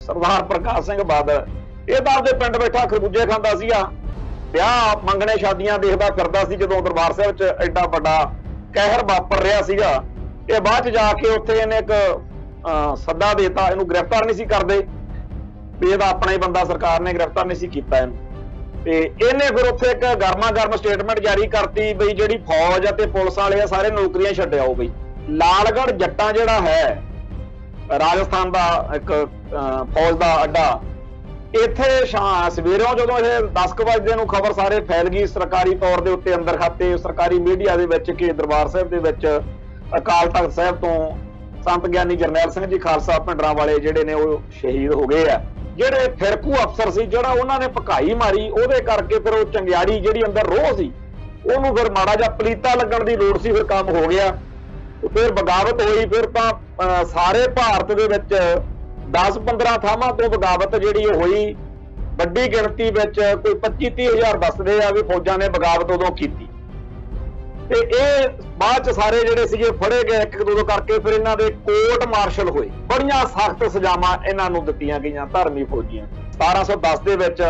सरदार प्रकाश सिंह बादल ये तो आपके पिंड बैठा खरबूजे खांदा सीगा, ब्याह मंगने शादियां देखदा फिरदा सी। जदों दरबार साहिब च एडा वड्डा कहर वापर रहा सीगा, ये बाद च जाके उत्थे इहने एक सद्दा देता, इहनूं गिरफ्तार नहीं सी करदे भी इहदा अपना ही बंदा, सरकार ने गिरफ्तार नहीं सी कीता इहनूं। ते इहने फिर उत्थे एक गर्मा गर्म स्टेटमेंट जारी करती बई जिहड़ी फौज ते पुलिस वाले आ सारे नौकरियां छड्डिआओ। बई लालगढ़ जट्टां जिहड़ा है राजस्थान का एक फौज का अड्डा, इत्थे सवेरों जो 10 बजे नूं खबर सारे फैल गई सरकारी तौर के उत्ते अंदर खाते सरकारी मीडिया दे विच कि दरबार साहिब दे विच अकाल तख्त साहिब तो संत ज्ञानी जरनैल सिंह जी खालसा पिंडरां वाले जिहड़े ने वो शहीद हो गए आ। ਜਿਹੜੇ ਫਿਰਕੂ ਅਫਸਰ ਸੀ ਜਿਹੜਾ ਉਹਨਾਂ ਨੇ ਭਕਾਈ ਮਾਰੀ, ਉਹਦੇ ਕਰਕੇ ਫਿਰ ਉਹ ਚੰਗਿਆੜੀ ਜਿਹੜੀ ਅੰਦਰ ਰੋਹ ਸੀ ਉਹਨੂੰ ਫਿਰ ਮਾੜਾ ਜਿਹਾ ਪਲੀਤਾ ਲੱਗਣ ਦੀ ਲੋੜ ਸੀ, ਫਿਰ ਕੰਮ ਹੋ ਗਿਆ। ਫਿਰ ਬਗਾਵਤ ਹੋਈ। ਫਿਰ ਤਾਂ ਸਾਰੇ ਭਾਰਤ ਦੇ ਵਿੱਚ 10-15 ਥਾਵਾਂ ਤੋਂ ਬਗਾਵਤ ਜਿਹੜੀ ਹੋਈ, ਵੱਡੀ ਗਿਣਤੀ ਵਿੱਚ ਕੋਈ 25-30 ਹਜ਼ਾਰ ਦੱਸਦੇ ਆ ਵੀ ਫੌਜਾਂ ਨੇ ਬਗਾਵਤ ਉਦੋਂ ਕੀਤੀ। ਤੇ ਇਹ ਬਾਅਦ ਚ ਸਾਰੇ ਜਿਹੜੇ ਸੀਗੇ ਫੜੇ ਗਏ ਇੱਕ ਦੋ ਕਰਕੇ। ਫਿਰ ਇਹਨਾਂ ਦੇ ਕੋਰਟ ਮਾਰਸ਼ਲ ਹੋਏ, ਬੜੀਆਂ ਸਖਤ ਸਜ਼ਾਵਾਂ ਇਹਨਾਂ ਨੂੰ ਦਿੱਤੀਆਂ ਗਈਆਂ ਧਰਮੀ ਫੌਜੀਆਂ। 1710 ਦੇ ਵਿੱਚ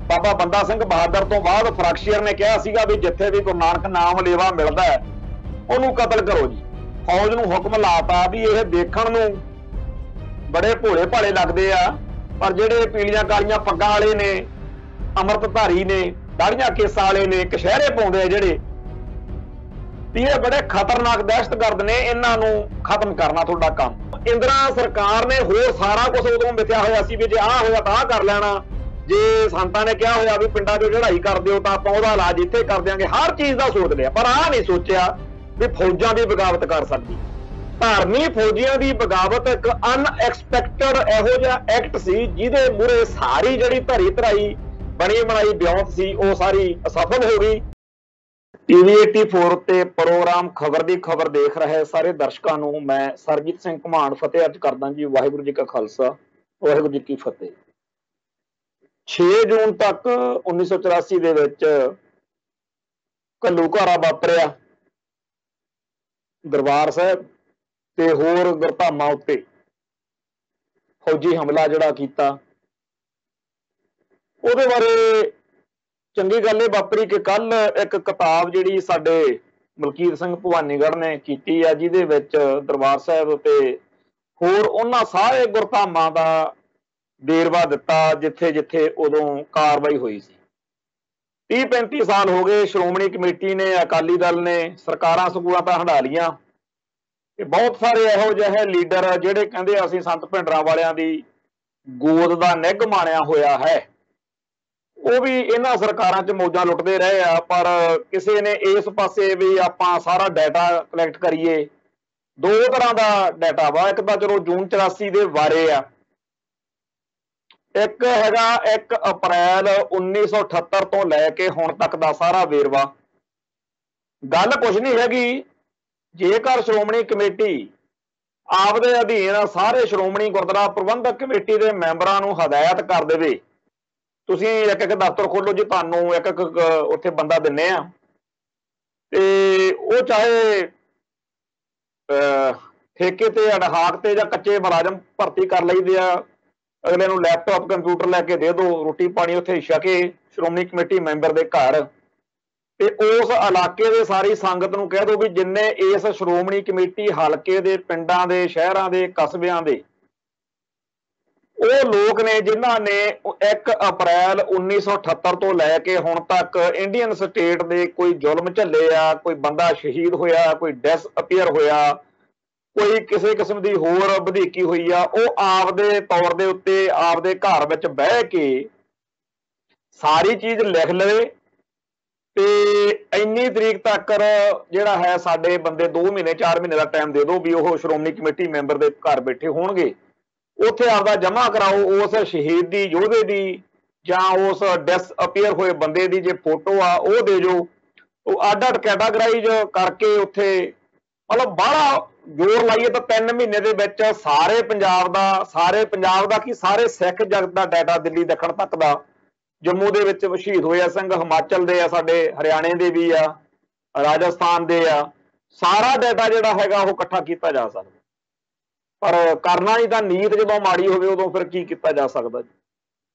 ਬਾਬਾ ਬੰਦਾ ਸਿੰਘ ਬਹਾਦਰ ਤੋਂ ਬਾਅਦ ਫਰਕਸ਼ੀਅਰ ਨੇ ਕਿਹਾ ਸੀਗਾ ਵੀ ਜਿੱਥੇ ਵੀ ਗੁਰੂ ਨਾਨਕ ਨਾਮ ਲੇਵਾ ਮਿਲਦਾ ਹੈ ਉਹਨੂੰ ਕਤਲ ਕਰੋ ਜੀ। ਫੌਜ ਨੂੰ ਹੁਕਮ ਲਾਤਾ ਵੀ ਇਹ ਦੇਖਣ ਨੂੰ ਬੜੇ ਭੋਲੇ ਭਾਲੇ ਲੱਗਦੇ ਆ, ਪਰ ਜਿਹੜੇ ਪੀਲੀਆਂ ਕਾਲੀਆਂ ਪੱਗਾਂ ਵਾਲੇ ਨੇ, ਅੰਮ੍ਰਿਤਧਾਰੀ ਨੇ, ਦਾੜੀਆਂ ਕੇਸਾਂ ਵਾਲੇ ਨੇ, ਕਸ਼ਹਿਰੇ ਪਾਉਂਦੇ ਆ ਜਿਹੜੇ, ਇਹ ਬੜੇ ਖਤਰਨਾਕ ਦਹਿਸ਼ਤਗਰਦ ਨੇ, ਇਹਨਾਂ ਨੂੰ ਖਤਮ ਕਰਨਾ ਤੁਹਾਡਾ ਕੰਮ। ਇੰਦਰਾ ਸਰਕਾਰ ਨੇ ਹੋਰ ਸਾਰਾ ਕੁਝ ਉਦੋਂ ਮਿਥਿਆ ਹੋਇਆ ਸੀ ਵੀ ਜੇ ਆਹ ਹੋਇਆ ਤਾਂ ਆਹ ਕਰ ਲੈਣਾ, ਜੇ ਸੰਤਾਂ ਨੇ ਕਿਹਾ ਹੋਇਆ ਵੀ ਪਿੰਡਾਂ 'ਚੋਂ ਚੜ੍ਹਾਈ ਕਰ ਦਿਓ ਤਾਂ ਆਪਾਂ ਉਹਦਾ ਇਲਾਜ ਇੱਥੇ ਕਰ ਦਿਆਂਗੇ, ਹਰ ਚੀਜ਼ ਦਾ ਸੋਚ ਲਿਆ। ਪਰ ਆਹ ਨਹੀਂ ਸੋਚਿਆ ਵੀ ਫੌਜਾਂ ਦੀ ਬਗਾਵਤ ਕਰ ਸਕਦੀ। ਧਾਰਮੀ ਫੌਜੀਆਂ ਦੀ ਬਗਾਵਤ ਇੱਕ ਅਨਐਕਸਪੈਕਟਡ ਇਹੋ ਜਿਹਾ ਐਕਟ ਸੀ ਜਿਹਦੇ ਮੂਹਰੇ ਸਾਰੀ ਜਿਹੜੀ ਧਰੀ ਧਰਾਈ ਬਣੀ ਬਣਾਈ ਬਿਉਂਤ ਸੀ ਉਹ ਸਾਰੀ ਅਸਫਲ ਹੋ ਗਈ। ਟੀਵੀ 84 ਤੇ ਪ੍ਰੋਗਰਾਮ ਖਬਰ ਦੀ ਖਬਰ ਦੇਖ ਰਹੇ ਸਾਰੇ ਦਰਸ਼ਕਾਂ ਨੂੰ ਮੈਂ ਸਰਜੀਤ ਸਿੰਘ ਘੁਮਾਣ ਫਤਿਹ ਅਰਜ ਕਰਦਾ ਜੀ। ਵਾਹਿਗੁਰੂ ਜੀ ਕਾ ਖਾਲਸਾ, ਵਾਹਿਗੁਰੂ ਜੀ ਕੀ ਫਤਿਹ। 6 ਜੂਨ ਤੱਕ 1984 ਦੇ ਵਿੱਚ ਘੱਲੂਘਾਰਾ ਵਾਪਰਿਆ। ਦਰਬਾਰ ਸਾਹਿਬ ਤੇ ਹੋਰ ਗੁਰਧਾਮਾਂ ਉੱਤੇ ਫੌਜੀ ਹਮਲਾ ਜਿਹੜਾ ਕੀਤਾ, ਉਹਦੇ ਬਾਰੇ ਚੰਗੀ ਗੱਲ ਇਹ ਵਾਪਰੀ ਕਿ ਕੱਲ ਇੱਕ ਕਿਤਾਬ ਜਿਹੜੀ ਸਾਡੇ ਮਲਕੀਤ ਸਿੰਘ ਭਵਾਨੀਗੜ੍ਹ ਨੇ ਕੀਤੀ ਆ, ਜਿਹਦੇ ਵਿੱਚ ਦਰਬਾਰ ਸਾਹਿਬ ਤੇ ਹੋਰ ਉਹਨਾਂ ਸਾਰੇ ਗੁਰਧਾਮਾਂ ਦਾ ਵੇਰਵਾ ਦਿੱਤਾ ਜਿੱਥੇ ਜਿੱਥੇ ਉਦੋਂ ਕਾਰਵਾਈ ਹੋਈ ਸੀ। 30-35 ਸਾਲ ਹੋ ਗਏ ਸ਼੍ਰੋਮਣੀ ਕਮੇਟੀ ਨੇ, ਅਕਾਲੀ ਦਲ ਨੇ ਸਰਕਾਰਾਂ ਸਕੂਲਾਂ ਤਾਂ ਹੰਢਾ ਲੀਆਂ। ਬਹੁਤ ਸਾਰੇ ਇਹੋ ਜਿਹੇ ਲੀਡਰ ਜਿਹੜੇ ਕਹਿੰਦੇ ਅਸੀਂ ਸੰਤ ਭਿੰਡਰਾਂ ਵਾਲਿਆਂ ਦੀ ਗੋਦ ਦਾ ਨਿੱਘ ਮਾਣਿਆ ਹੋਇਆ ਹੈ, ਉਹ ਵੀ ਇਹਨਾਂ ਸਰਕਾਰਾਂ 'ਚ ਮੌਜਾਂ ਲੁੱਟਦੇ ਰਹੇ ਆ। ਪਰ ਕਿਸੇ ਨੇ ਇਸ ਪਾਸੇ ਵੀ ਆਪਾਂ ਸਾਰਾ ਡਾਟਾ ਕਲੈਕਟ ਕਰੀਏ। ਦੋ ਤਰ੍ਹਾਂ ਦਾ ਡਾਟਾ ਵਾ, ਇੱਕ ਤਾਂ ਚਲੋ ਜੂਨ 84 ਦੇ ਬਾਰੇ ਆ, ਇੱਕ ਹੈਗਾ 1 ਅਪ੍ਰੈਲ 1978 ਤੋਂ ਲੈ ਕੇ ਹੁਣ ਤੱਕ ਦਾ ਸਾਰਾ ਵੇਰਵਾ। ਗੱਲ ਕੁਛ ਨਹੀਂ ਹੈਗੀ, ਜੇਕਰ ਸ਼੍ਰੋਮਣੀ ਕਮੇਟੀ ਆਪਦੇ ਅਧੀਨ ਸਾਰੇ ਸ਼੍ਰੋਮਣੀ ਗੁਰਦੁਆਰਾ ਪ੍ਰਬੰਧਕ ਕਮੇਟੀ ਦੇ ਮੈਂਬਰਾਂ ਨੂੰ ਹਦਾਇਤ ਕਰ ਦੇਵੇ, ਤੁਸੀਂ ਇੱਕ ਇੱਕ ਦਫ਼ਤਰ ਖੋਲੋ ਜੀ, ਤੁਹਾਨੂੰ ਇੱਕ ਇੱਕ ਉੱਥੇ ਬੰਦਾ ਦਿੰਨੇ ਆ, ਤੇ ਉਹ ਚਾਹੇ ਠੇਕੇ ਤੇ ਅਡਹਾਕ ਤੇ ਜਾਂ ਕੱਚੇ ਮੁਲਾਜ਼ਮ ਭਰਤੀ ਕਰ ਲਈਦੇ ਆ, ਅਗਲੇ ਨੂੰ ਲੈਪਟਾਪ ਕੰਪਿਊਟਰ ਲੈ ਕੇ ਦੇ ਦਿਓ, ਰੋਟੀ ਪਾਣੀ ਉੱਥੇ ਛਕੇ ਸ਼੍ਰੋਮਣੀ ਕਮੇਟੀ ਮੈਂਬਰ ਦੇ ਘਰ, ਤੇ ਉਸ ਇਲਾਕੇ ਦੇ ਸਾਰੀ ਸੰਗਤ ਨੂੰ ਕਹਿ ਦਿਓ ਵੀ ਜਿੰਨੇ ਇਸ ਸ਼੍ਰੋਮਣੀ ਕਮੇਟੀ ਹਲਕੇ ਦੇ ਪਿੰਡਾਂ ਦੇ ਸ਼ਹਿਰਾਂ ਦੇ ਕਸਬਿਆਂ ਦੇ ਉਹ ਲੋਕ ਨੇ ਜਿਨ੍ਹਾਂ ਨੇ 1 ਅਪ੍ਰੈਲ 1978 ਤੋਂ ਲੈ ਕੇ ਹੁਣ ਤੱਕ ਇੰਡੀਅਨ ਸਟੇਟ ਦੇ ਕੋਈ ਜ਼ੁਲਮ ਝੱਲੇ ਆ, ਕੋਈ ਬੰਦਾ ਸ਼ਹੀਦ ਹੋਇਆ, ਕੋਈ ਡਿਸਅਪੀਅਰ ਹੋਇਆ, ਕੋਈ ਕਿਸੇ ਕਿਸਮ ਦੀ ਹੋਰ ਵਧੀਕੀ ਹੋਈ ਆ, ਉਹ ਆਪਦੇ ਤੌਰ ਦੇ ਉੱਤੇ ਆਪਦੇ ਘਰ ਵਿੱਚ ਬਹਿ ਕੇ ਸਾਰੀ ਚੀਜ਼ ਲਿਖ ਲਵੇ ਤੇ ਇੰਨੀ ਤਰੀਕ ਤੱਕ ਜਿਹੜਾ ਹੈ ਸਾਡੇ ਬੰਦੇ 2 ਮਹੀਨੇ 4 ਮਹੀਨੇ ਦਾ ਟਾਈਮ ਦੇ ਦਿਓ ਵੀ ਉਹ ਸ਼੍ਰੋਮਣੀ ਕਮੇਟੀ ਮੈਂਬਰ ਦੇ ਘਰ ਬੈਠੇ ਹੋਣਗੇ, ਉੱਥੇ ਆਪਦਾ ਜਮ੍ਹਾਂ ਕਰਾਓ। ਉਸ ਸ਼ਹੀਦੀ ਯੋਧੇ ਦੀ ਜਾਂ ਉਸ ਡਿਸਅਪੀਅਰ ਹੋਏ ਬੰਦੇ ਦੀ ਜੇ ਫੋਟੋ ਆ ਉਹ ਦੇ ਜੋ, ਉਹ ਅੱਡ-ਅੱਡ ਕੈਟਾਗਰਾਈਜ਼ ਕਰਕੇ ਉੱਥੇ ਮਤਲਬ ਬਾਹਲਾ ਜ਼ੋਰ ਲਾਈਏ ਤਾਂ 3 ਮਹੀਨੇ ਦੇ ਵਿੱਚ ਸਾਰੇ ਪੰਜਾਬ ਦਾ ਕੀ ਸਾਰੇ ਸਿੱਖ ਜਗਤ ਦਾ ਡਾਟਾ ਦਿੱਲੀ ਦੱਖਣ ਤੱਕ ਦਾ, ਜੰਮੂ ਦੇ ਵਿੱਚ ਸ਼ਹੀਦ ਹੋਇਆ ਸਿੰਘ ਹਿਮਾਚਲ ਦੇ ਆ, ਸਾਡੇ ਹਰਿਆਣੇ ਦੇ ਵੀ ਆ, ਰਾਜਸਥਾਨ ਦੇ ਆ, ਸਾਰਾ ਡਾਟਾ ਜਿਹੜਾ ਹੈਗਾ ਉਹ ਇਕੱਠਾ ਕੀਤਾ ਜਾ ਸਕਦਾ। पर करना ही तां नीत जदों माड़ी होवे उदों फिर की कीता जा सकदा जी।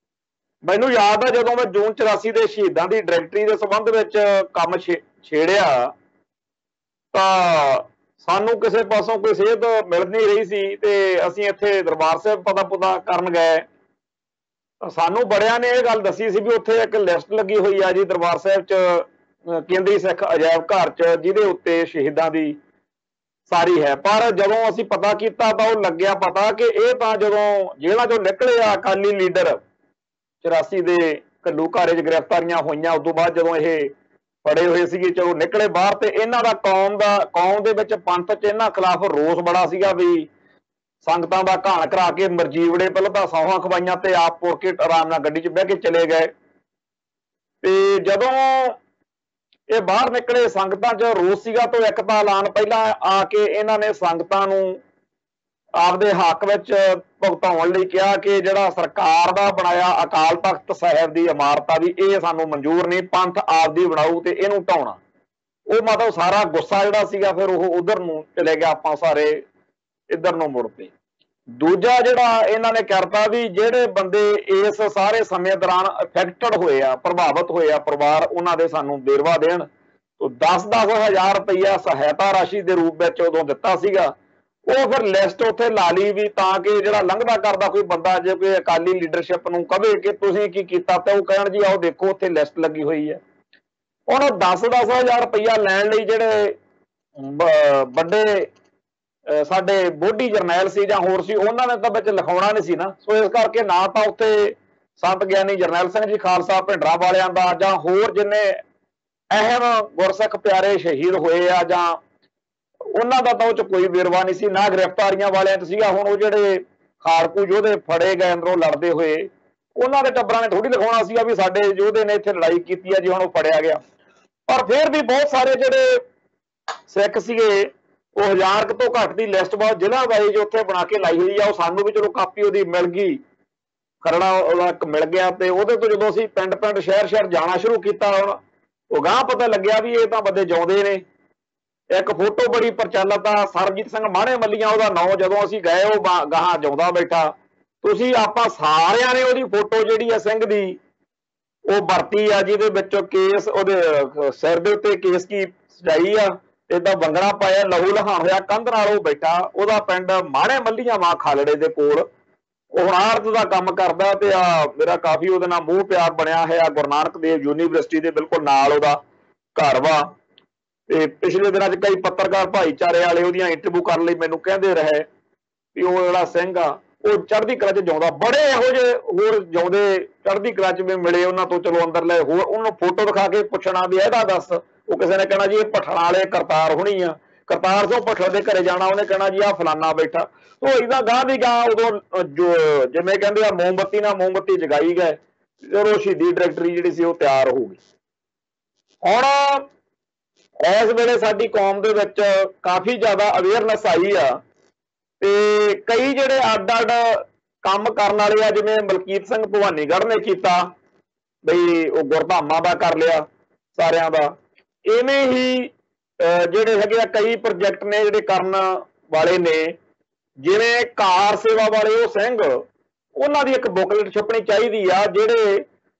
ਮੈਨੂੰ याद है ਜਦੋਂ मैं जून 84 ਦੇ ਸ਼ਹੀਦਾਂ ਦੀ ਡਾਇਰੈਕਟਰੀ ਦੇ ਸੰਬੰਧ ਵਿੱਚ ਕੰਮ ਛੇੜਿਆ ਤਾਂ ਸਾਨੂੰ ਕਿਸੇ ਪਾਸੋਂ ਕੋਈ ਸੇਧ ਮਿਲ ਨਹੀਂ ਰਹੀ ਸੀ ਤੇ ਅਸੀਂ ਇੱਥੇ ਦਰਬਾਰ ਸਾਹਿਬ ਪਤਾ ਪੁਤਾ ਕਰਨ ਗਏ। ਸਾਨੂੰ ਬੜਿਆਂ ਨੇ ਇਹ ਗੱਲ ਦੱਸੀ ਸੀ ਵੀ ਉੱਥੇ ਇੱਕ ਲਿਸਟ ਲੱਗੀ ਹੋਈ ਆ ਜੀ ਦਰਬਾਰ ਸਾਹਿਬ 'ਚ ਕੇਂਦਰੀ ਸਿੱਖ ਅਜਾਇਬ ਘਰ 'ਚ ਜਿਹਦੇ ਉੱਤੇ ਸ਼ਹੀਦਾਂ ਦੀ ਸਾਰੀ ਹੈ। ਪਰ ਜਦੋਂ ਅਸੀਂ ਪਤਾ ਕੀਤਾ ਤਾਂ ਉਹ ਲੱਗਿਆ ਪਤਾ ਕਿ ਇਹ ਤਾਂ ਜਦੋਂ ਜੇਲ੍ਹਾਂ 'ਚੋਂ ਨਿਕਲੇ ਆ ਅਕਾਲੀ ਲੀਡਰ 84 ਦੇ ਘੱਲੂਘਾਰੇ 'ਚ ਗ੍ਰਿਫਤਾਰੀਆਂ ਹੋਈਆਂ ਉਸ ਤੋਂ ਬਾਅਦ ਜਦੋਂ ਇਹ ਫੜੇ ਹੋਏ ਸੀਗੇ ਚਲੋ ਨਿਕਲੇ ਬਾਹਰ ਤੇ ਇਹਨਾਂ ਦਾ ਕੌਮ ਦੇ ਵਿੱਚ ਪੰਥ 'ਚ ਇਹਨਾਂ ਖਿਲਾਫ ਰੋਸ ਬੜਾ ਸੀਗਾ ਵੀ ਸੰਗਤਾਂ ਦਾ ਘਾਣ ਕਰਾ ਕੇ ਮਰਜੀਵੜੇ ਪਹਿਲਾਂ ਤਾਂ ਸੌਹਾਂ ਖਵਾਈਆਂ ਤੇ ਆਪ ਪੁਰ ਕੇ ਆਰਾਮ ਨਾਲ ਗੱਡੀ 'ਚ ਬਹਿ ਕੇ ਚਲੇ ਗਏ। ਤੇ ਜਦੋਂ ਇਹ ਬਾਹਰ ਨਿਕਲੇ ਸੰਗਤਾਂ 'ਚ ਰੋਸ ਸੀਗਾ ਤਾਂ ਇੱਕ ਤਾਂ ਐਲਾਨ ਪਹਿਲਾਂ ਆ ਕੇ ਇਹਨਾਂ ਨੇ ਸੰਗਤਾਂ ਨੂੰ ਆਪਦੇ ਹੱਕ ਵਿੱਚ ਭੁਗਤਾਉਣ ਲਈ ਕਿਹਾ ਕਿ ਜਿਹੜਾ ਸਰਕਾਰ ਦਾ ਬਣਾਇਆ ਅਕਾਲ ਤਖਤ ਸਾਹਿਬ ਦੀ ਇਮਾਰਤ ਆ ਵੀ ਇਹ ਸਾਨੂੰ ਮਨਜ਼ੂਰ ਨਹੀਂ, ਪੰਥ ਆਪਦੀ ਬਣਾਊ ਤੇ ਇਹਨੂੰ ਢਾਉਣਾ। ਉਹ ਮਤਲਬ ਸਾਰਾ ਗੁੱਸਾ ਜਿਹੜਾ ਸੀਗਾ ਫਿਰ ਉਹ ਉਧਰ ਨੂੰ ਚਲੇ ਗਿਆ, ਆਪਾਂ ਸਾਰੇ ਇੱਧਰ ਨੂੰ ਮੁੜ ਪਏ। ਦੂਜਾ ਜਿਹੜਾ ਇਹਨਾਂ ਨੇ ਕਰਤਾ ਵੀ ਜਿਹੜੇ ਬੰਦੇ ਇਸ ਸਾਰੇ ਸਮੇਂ ਦੌਰਾਨ ਅਫੈਕਟਡ ਹੋਏ ਆ, ਪ੍ਰਭਾਵਿਤ ਹੋਏ ਆ ਪਰਿਵਾਰ, ਉਹਨਾਂ ਦੇ ਸਾਨੂੰ ਵੇਰਵਾ ਦੇਣ। ਤੋਂ 10-10 ਹਜ਼ਾਰ ਰੁਪਈਆ ਸਹਾਇਤਾ ਰਾਸ਼ੀ ਦੇ ਰੂਪ ਵਿੱਚ ਉਦੋਂ ਦਿੱਤਾ ਸੀਗਾ। ਉਹ ਫਿਰ ਲਿਸਟ ਉੱਥੇ ਲਾ ਲਈ ਵੀ ਤਾਂ ਕਿ ਜਿਹੜਾ ਲੰਘਦਾ ਕਰਦਾ ਕੋਈ ਬੰਦਾ ਜੇ ਕੋਈ ਅਕਾਲੀ ਲੀਡਰਸ਼ਿਪ ਨੂੰ ਕਵੇ ਕਿ ਤੁਸੀਂ ਕੀ ਕੀਤਾ ਤਾਂ ਉਹ ਕਹਿਣ ਜੀ ਆਓ ਦੇਖੋ ਉੱਥੇ ਲਿਸਟ ਲੱਗੀ ਹੋਈ ਹੈ। ਹੁਣ 10-10 ਹਜ਼ਾਰ ਰੁਪਈਆ ਲੈਣ ਲਈ ਜਿਹੜੇ ਵੱਡੇ ਸਾਡੇ ਬੋਢੀ ਜਰਨੈਲ ਸੀ ਜਾਂ ਹੋਰ ਸੀ ਉਹਨਾਂ ਨੇ ਤਾਂ ਵਿੱਚ ਲਿਖਾਉਣਾ ਨਹੀਂ ਸੀ ਨਾ। ਸੋ ਇਸ ਕਰਕੇ ਨਾ ਤਾਂ ਉੱਥੇ ਸੰਤ ਗਿਆਨੀ ਜਰਨੈਲ ਸਿੰਘ ਜੀ ਖਾਲਸਾ ਭਿੰਡਰਾਂ ਵਾਲਿਆਂ ਦਾ ਜਾਂ ਹੋਰ ਜਿੰਨੇ ਅਹਿਮ ਗੁਰਸਿੱਖ ਪਿਆਰੇ ਸ਼ਹੀਦ ਹੋਏ ਆ ਜਾਂ ਉਹਨਾਂ ਦਾ ਤਾਂ ਉਹ 'ਚ ਕੋਈ ਵੇਰਵਾ ਨਹੀਂ ਸੀ, ਨਾ ਗ੍ਰਿਫਤਾਰੀਆਂ ਵਾਲਿਆਂ 'ਚ ਸੀਗਾ। ਹੁਣ ਉਹ ਜਿਹੜੇ ਖਾੜਕੂ ਯੋਧੇ ਫੜੇ ਗਏ ਅੰਦਰੋਂ ਲੜਦੇ ਹੋਏ ਉਹਨਾਂ ਦੇ ਟੱਬਰਾਂ ਨੇ ਥੋੜੀ ਲਿਖਾਉਣਾ ਸੀਗਾ ਵੀ ਸਾਡੇ ਯੋਧੇ ਨੇ ਇੱਥੇ ਲੜਾਈ ਕੀਤੀ ਆ ਜੀ ਹੁਣ ਉਹ ਫੜਿਆ ਗਿਆ। ਪਰ ਫਿਰ ਵੀ ਬਹੁਤ ਸਾਰੇ ਜਿਹੜੇ ਸਿੱਖ ਸੀਗੇ ਉਹ 1000 ਤੋਂ ਘੱਟ ਦੀ ਲਿਸਟ ਬਹੁਤ ਜ਼ਿਲ੍ਹਾ ਵਾਈਜ਼ ਉੱਥੇ ਬਣਾ ਕੇ ਲਾਈ ਹੋਈ ਆ। ਉਹ ਸਾਨੂੰ ਵੀ ਚਲੋ ਕਾਪੀ ਉਹਦੀ ਮਿਲ ਗਈ, ਖਰੜਾ ਉਹਦਾ ਮਿਲ ਗਿਆ ਤੇ ਉਹਦੇ ਤੋਂ ਜਦੋਂ ਅਸੀਂ ਪਿੰਡ ਸ਼ਹਿਰ ਜਾਣਾ ਸ਼ੁਰੂ ਕੀਤਾ ਹੁਣ ਉਹ ਗਾਂਹ ਪਤਾ ਲੱਗਿਆ ਵੀ ਇਹ ਤਾਂ ਬੰਦੇ ਜਿਉਂਦੇ ਨੇ। ਇੱਕ ਫੋਟੋ ਬੜੀ ਪ੍ਰਚਲਿਤ ਆ, ਸਰਬਜੀਤ ਸਿੰਘ ਮਾਣੇ ਮੱਲੀਆਂ ਉਹਦਾ ਨਾਂ, ਜਦੋਂ ਅਸੀਂ ਗਏ ਉਹ ਗਾਹਾਂ ਜਿਉਂਦਾ ਬੈਠਾ। ਤੁਸੀਂ ਆਪਾਂ ਸਾਰਿਆਂ ਨੇ ਉਹਦੀ ਫੋਟੋ ਜਿਹੜੀ ਆ ਸਿੰਘ ਦੀ ਉਹ ਵਰਤੀ ਆ ਜਿਹਦੇ ਵਿੱਚੋਂ ਕੇਸ ਉਹਦੇ ਸਿਰ ਦੇ ਉੱਤੇ ਕੇਸ ਕੀ ਸਜਾਈ ਆ, ਏਦਾਂ ਬੰਗੜਾ ਪਾਇਆ, ਲਹੂ ਲਹਾਣ ਹੋਇਆ, ਕੰਧ ਨਾਲ ਉਹ ਬੈਠਾ। ਉਹਦਾ ਪਿੰਡ ਮਾਣੇ ਮੱਲੀਆਂ ਮਾਂ ਖਾਲੜੇ ਦੇ ਕੋਲ। ਉਹ ਹੁਣ ਆੜਤ ਦਾ ਕੰਮ ਕਰਦਾ ਤੇ ਆ ਮੇਰਾ ਕਾਫੀ ਉਹਦੇ ਨਾਲ ਮੋਹ ਪਿਆਰ ਬਣਿਆ ਹੈ। ਗੁਰੂ ਨਾਨਕ ਦੇਵ ਯੂਨੀਵਰਸਿਟੀ ਦੇ ਬਿਲਕੁਲ ਨਾਲ ਉਹਦਾ ਘਰ ਵਾ। ਤੇ ਪਿਛਲੇ ਦਿਨਾਂ 'ਚ ਕਈ ਪੱਤਰਕਾਰ ਭਾਈਚਾਰੇ ਵਾਲੇ ਉਹਦੀਆਂ ਇੰਟਰਵਿਊ ਕਰਨ ਲਈ ਮੈਨੂੰ ਕਹਿੰਦੇ ਰਹੇ ਵੀ ਉਹ ਜਿਹੜਾ ਸਿੰਘ ਆ ਉਹ ਚੜ੍ਹਦੀ ਕਲਾ 'ਚ ਜਿਉਂਦਾ। ਬੜੇ ਇਹੋ ਜਿਹੇ ਹੋਰ ਜਿਉਂਦੇ ਚੜ੍ਹਦੀ ਕਲਾ 'ਚ ਵੀ ਮਿਲੇ ਉਹਨਾਂ ਤੋਂ, ਚਲੋ ਅੰਦਰ ਲੈ ਹੋਰ ਉਹਨੂੰ ਫੋਟੋ ਦਿਖਾ ਕੇ ਪੁੱਛਣਾ ਵੀ ਇਹਦਾ ਦੱਸ। ਉਹ ਕਿਸੇ ਨੇ ਕਹਿਣਾ ਜੀ ਇਹ ਭੱਠਣ ਵਾਲੇ ਕਰਤਾਰ ਹੋਣੀ ਆ, ਕਰਤਾਰ ਸਿੰਘ ਭੱਠਣ ਦੇ ਘਰੇ ਜਾਣਾ, ਉਹਨੇ ਕਹਿਣਾ ਜੀ ਆਹ ਫਲਾਨਾ ਬੈਠਾ। ਉਹ ਇਹਦਾ ਗਾਂਹ ਦੀ ਗਾਂਹ ਉਦੋਂ ਜੋ ਜਿਵੇਂ ਕਹਿੰਦੇ ਆ ਮੋਮਬੱਤੀ ਨਾਲ ਮੋਮਬੱਤੀ ਜਗਾਈ ਗਏ। ਜਦੋਂ ਸ਼ਹੀਦੀ ਡਾਇਰੈਕਟਰੀ ਜਿਹੜੀ ਸੀ ਉਹ ਤਿਆਰ ਹੋ ਗਈ। ਹੁਣ ਇਸ ਵੇਲੇ ਸਾਡੀ ਕੌਮ ਦੇ ਵਿੱਚ ਕਾਫੀ ਜ਼ਿਆਦਾ ਅਵੇਅਰਨੈਸ ਆਈ ਆ ਤੇ ਕਈ ਜਿਹੜੇ ਅੱਡ-ਅੱਡ ਕੰਮ ਕਰਨ ਵਾਲੇ ਆ, ਜਿਵੇਂ ਮਲਕੀਤ ਸਿੰਘ ਭਵਾਨੀਗੜ੍ਹ ਨੇ ਕੀਤਾ ਬਈ ਉਹ ਗੁਰਧਾਮਾਂ ਦਾ ਕਰ ਲਿਆ ਸਾਰਿਆਂ ਦਾ। ਇਵੇਂ ਹੀ ਜਿਹੜੇ ਹੈਗੇ ਆ ਕਈ ਪ੍ਰੋਜੈਕਟ ਨੇ ਜਿਹੜੇ ਕਰਨ ਵਾਲੇ ਨੇ, ਜਿਵੇਂ ਕਾਰ ਸੇਵਾ ਵਾਲੇ ਉਹ ਸਿੰਘ, ਉਹਨਾਂ ਦੀ ਇੱਕ ਬੁਕਲੇਟ ਛਪਣੀ ਚਾਹੀਦੀ ਆ। ਜਿਹੜੇ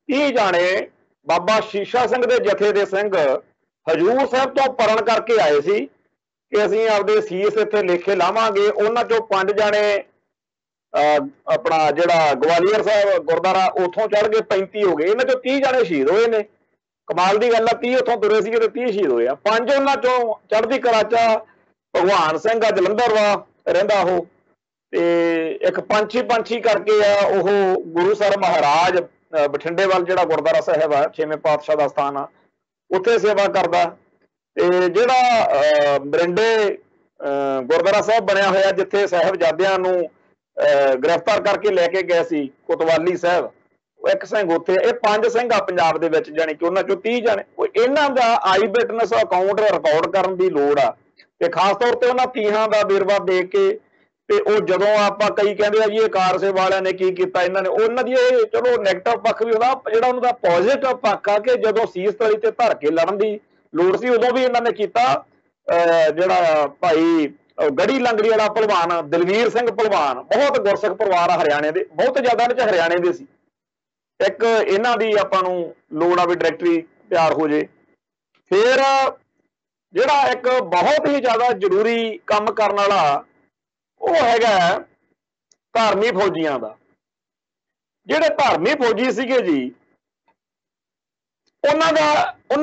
30 ਜਾਣੇ ਬਾਬਾ ਸ਼ੀਸ਼ਾ ਸਿੰਘ ਦੇ ਜਥੇ ਦੇ ਸਿੰਘ ਹਜੂਰ ਸਾਹਿਬ ਤੋਂ ਪਰਨ ਕਰਕੇ ਆਏ ਸੀ ਕਿ ਅਸੀਂ ਆਪਦੇ ਸੀਸ ਇੱਥੇ ਲਿਖੇ ਲਾਵਾਂਗੇ। ਉਹਨਾਂ ਚੋਂ 5 ਜਾਣੇ ਆਪਣਾ ਜਿਹੜਾ ਗਵਾਲੀਅਰ ਸਾਹਿਬ ਗੁਰਦੁਆਰਾ ਉੱਥੋਂ ਚੜ੍ਹ ਕੇ 35 ਹੋ ਗਏ। ਇਹਨਾਂ ਚੋਂ 30 ਜਾਣੇ ਸ਼ਹੀਦ ਹੋਏ ਨੇ। ਕਮਾਲ ਦੀ ਗੱਲ ਆ, 30 ਉੱਥੋਂ ਤੁਰੇ ਸੀਗੇ ਤੇ 30 ਸ਼ਹੀਦ ਹੋਏ ਆ। 5 ਉਹਨਾਂ ਚੋਂ ਚੜ੍ਹਦੀ ਕਲਾ 'ਚ ਭਗਵਾਨ ਸਿੰਘ ਆ, ਜਲੰਧਰ ਵਾ ਰਹਿੰਦਾ ਉਹ। ਤੇ ਇੱਕ ਪੰਛੀ ਕਰਕੇ ਆ ਉਹ ਗੁਰੂ ਸਰ ਮਹਾਰਾਜ ਬਠਿੰਡੇ ਵੱਲ ਜਿਹੜਾ ਗੁਰਦੁਆਰਾ ਸਾਹਿਬ ਆ 6ਵੇਂ ਪਾਤਸ਼ਾਹ ਦਾ ਸਥਾਨ ਆ, ਉੱਥੇ ਸੇਵਾ ਕਰਦਾ। ਤੇ ਜਿਹੜਾ ਮਰਿੰਡੇ ਗੁਰਦੁਆਰਾ ਸਾਹਿਬ ਬਣਿਆ ਹੋਇਆ ਜਿੱਥੇ ਸਾਹਿਬਜ਼ਾਦਿਆਂ ਨੂੰ ਗ੍ਰਿਫਤਾਰ ਕਰਕੇ ਲੈ ਕੇ ਗਏ ਸੀ ਕੋਤਵਾਲੀ ਸਾਹਿਬ, ਉਹ ਇੱਕ ਸਿੰਘ ਉੱਥੇ। ਇਹ 5 ਸਿੰਘ ਆ ਪੰਜਾਬ ਦੇ ਵਿੱਚ, ਜਾਣੀ ਕਿ ਉਹਨਾਂ ਚੋਂ 30 ਜਾਣੇ। ਇਹਨਾਂ ਦਾ ਆਈ ਵਿਟਨੈਸ ਅਕਾਊਂਟ ਰਿਕਾਰਡ ਕਰਨ ਦੀ ਲੋੜ ਆ ਤੇ ਖਾਸ ਤੌਰ ਤੇ ਉਹਨਾਂ 30 ਦਾ ਵੇਰਵਾ ਦੇ ਕੇ ਤੇ ਉਹ ਜਦੋਂ ਆਪਾਂ ਕਈ ਕਹਿੰਦੇ ਆ ਜੀ ਇਹ ਕਾਰ ਸੇਵਾ ਵਾਲਿਆਂ ਨੇ ਕੀ ਕੀਤਾ, ਇਹਨਾਂ ਨੇ, ਉਹਨਾਂ ਦੀ ਇਹ ਚਲੋ ਨੈਗੇਟਿਵ ਪੱਖ ਵੀ ਉਹਦਾ, ਜਿਹੜਾ ਉਹਨਾਂ ਦਾ ਪੋਜ਼ਿਟਿਵ ਪੱਖ ਆ ਕਿ ਜਦੋਂ ਸੀਸ ਤਲੀ ਤੇ ਧਰ ਕੇ ਲੜਨ ਦੀ ਲੋੜ ਸੀ ਉਦੋਂ ਵੀ ਇਹਨਾਂ ਨੇ ਕੀਤਾ। ਜਿਹੜਾ ਭਾਈ गढ़ी लंगड़ी वाला भलवान दलवीर सिंह भलवान, बहुत गुरसिख परिवार आ हरियाणे दे, बहुत ज्यादा इन्हां च हरियाणे दे सी। एक इन्हां दी आपां नूं लोड़ आ भी डायरैक्टरी तैयार हो जे। फिर जिहड़ा एक बहुत ही ज्यादा जरूरी काम करन वाला ਉਹ हैगा ਧਾਰਮੀ फौजियां ਦਾ। ਜਿਹੜੇ ਧਾਰਮੀ फौजी ਸੀਗੇ जी, ਉਹਨਾਂ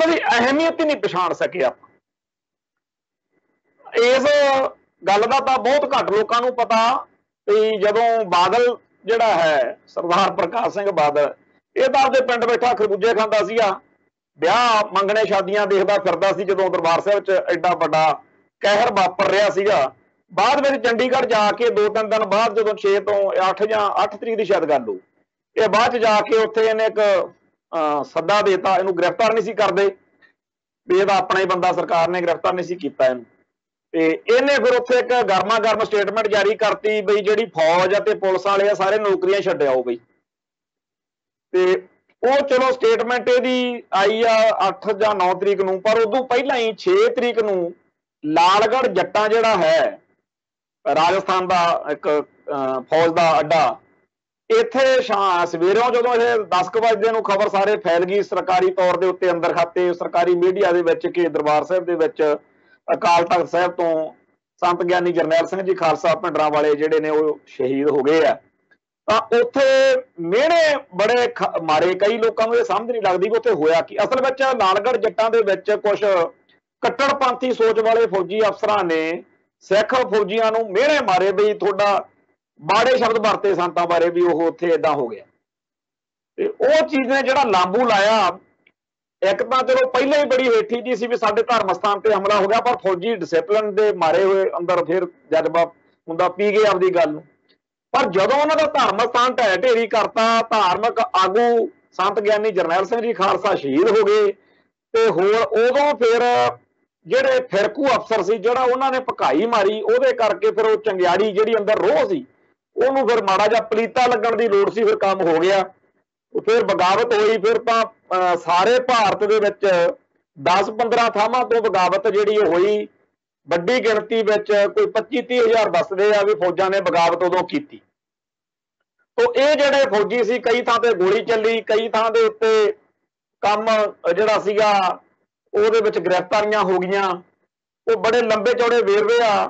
ਦੀ ਅਹਿਮੀਅਤ ਹੀ नहीं ਪਛਾਣ ਸਕੇ ਆਪਾਂ। इस गल का तो बहुत घट लोगों को पता भी जदों बादल जिहड़ा है सरदार प्रकाश सिंह बादल, ये तो आपके पिंड बैठा खरबूजे खांदा सीगा, ब्याह मंगने शादियां देखदा फिरदा सी, जदों दरबार साहिब च एडा वड्डा कहर वापर रहा सीगा। बाद में चंडीगढ़ जाके 2-3 दिन बाद जदों 6 तो 8 ਜਾਂ 8 तरीक की शायद गल हो, ये बाद जाके उत्थे इन्हें एक सद्दा देता, इनू गिरफ्तार नहीं सी करदे भी इहदा अपना ही बंदा, सरकार ने गिरफ्तार नहीं सी कीता इहनूं। ਤੇ ਇਹਨੇ ਫਿਰ ਉੱਥੇ ਇੱਕ ਗਰਮਾ ਗਰਮ ਸਟੇਟਮੈਂਟ ਜਾਰੀ ਕਰਤੀ ਬਈ ਜਿਹੜੀ ਫੌਜ ਅਤੇ ਪੁਲਿਸ ਵਾਲੇ ਆ ਸਾਰੇ ਨੌਕਰੀਆਂ ਛੱਡਿਆਓ ਬਈ। ਤੇ ਉਹ ਚਲੋ ਸਟੇਟਮੈਂਟ ਇਹਦੀ ਆਈ ਆ 8 ਜਾਂ 9 ਤਰੀਕ ਨੂੰ, ਪਰ ਉਦੋਂ ਪਹਿਲਾਂ ਹੀ 6 ਤਰੀਕ ਨੂੰ ਲਾਲਗੜ੍ਹ ਜੱਟਾਂ ਜਿਹੜਾ ਹੈ ਰਾਜਸਥਾਨ ਦਾ ਇੱਕ ਫੌਜ ਦਾ ਅੱਡਾ, ਇੱਥੇ ਸਵੇਰੋਂ ਜਦੋਂ ਇਹ 10 ਵਜੇ ਨੂੰ ਖਬਰ ਸਾਰੇ ਫੈਲ ਗਈ ਸਰਕਾਰੀ ਤੌਰ ਦੇ ਉੱਤੇ, ਅੰਦਰ ਖਾਤੇ ਸਰਕਾਰੀ ਮੀਡੀਆ ਦੇ ਵਿੱਚ ਕਿ ਦਰਬਾਰ ਸਾਹਿਬ ਦੇ ਵਿੱਚ अकाल तख्त साहब तो संत ज्ञानी जरनैल सिंह जी खालसा पिंडरां वाले जिहड़े ने वो शहीद हो गए आ, उत्थे मेहणे बड़े मारे। कई लोगों को समझ नहीं लगती कि उत्थे होया कि असल में लालगढ़ जट्टां दे विच कुछ कट्टड़पंथी सोच वाले फौजी अफसरां ने सिख फौजियां नूं मेहणे मारे बई थोड़ा माड़े शब्द वरते संतां बारे भी वो उत्थे इदां हो गया। ते वो चीज़ ने जिहड़ा लांबू लाया, एक तो चलो पहले ही बड़ी हेठी जी सी भी साडे धर्म स्थान पर हमला हो गया, पर फौजी डिसिपलिन दे मारे हुए अंदर फिर जज्बा हुंदा पी गए आपदी गल नूं। पर जदों उन्हां दा धर्म स्थान ढह ढेरी करता, धार्मिक आगू संत ज्ञानी जरनैल सिंह जी खालसा शहीद हो गए, ते होर उदों फिर जिहड़े फिरकू अफसर सी जिहड़ा उन्हां ने भकाई मारी, उहदे करके फिर वो चंगियाड़ी जिहड़ी अंदर रोह सी उहनूं फिर माड़ा जिहा पलीता लगण दी लोड़ सी, फिर काम हो गया। फिर बगावत हुई, फिर तो सारे भारत दे विच 10-15 थावां तो बगावत जिहड़ी होई, वड्डी गिणती विच कोई 25-30 हज़ार दसदे आ भी फौजां ने बगावत उदों कीती। तो ये जिहड़े फौजी सी कई थां ते गोली चली, कई थां दे उत्ते काम जिहड़ा सीगा ਉਹਦੇ ਵਿੱਚ गिरफ्तारियां हो गईयां। वो बड़े लंबे चौड़े वेरवे आ,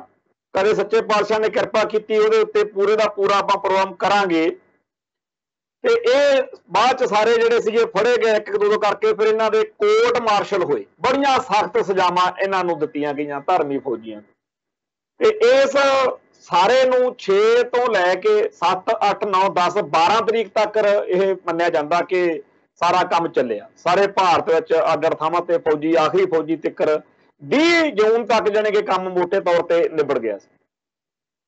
कदे सच्चे पातशाह ने किरपा की ਉਹਦੇ ਉੱਤੇ पूरे का पूरा ਆਪਾਂ प्रोग्राम करांगे। ਤੇ ਇਹ ਬਾਅਦ ਚ ਸਾਰੇ ਜਿਹੜੇ ਸੀਗੇ ਫੜੇ ਗਏ ਇੱਕ ਦੋ ਕਰਕੇ, ਫਿਰ ਇਹਨਾਂ ਦੇ ਕੋਰਟ ਮਾਰਸ਼ਲ ਹੋਏ, ਬੜੀਆਂ ਸਖਤ ਸਜ਼ਾਵਾਂ ਇਹਨਾਂ ਨੂੰ ਦਿੱਤੀਆਂ ਗਈਆਂ ਧਰਮੀ ਫੌਜੀਆਂ। ਤੇ ਇਸ ਸਾਰੇ ਨੂੰ 6 ਤੋਂ ਲੈ ਕੇ 7, 8, 9, 10, 12 ਤਰੀਕ ਤੱਕ ਇਹ ਮੰਨਿਆ ਜਾਂਦਾ ਕਿ ਸਾਰਾ ਕੰਮ ਚੱਲਿਆ। ਸਾਰੇ ਭਾਰਤ ਵਿੱਚ ਆਡਰ ਥਾਵਾਂ ਤੇ ਫੌਜੀ ਆਖਰੀ ਫੌਜੀ ਤਿੱਕਰ 20 ਜੂਨ ਤੱਕ ਜਾਣੀ ਕਿ ਕੰਮ ਮੋਟੇ ਤੌਰ ਤੇ ਨਿਬੜ ਗਿਆ ਸੀ।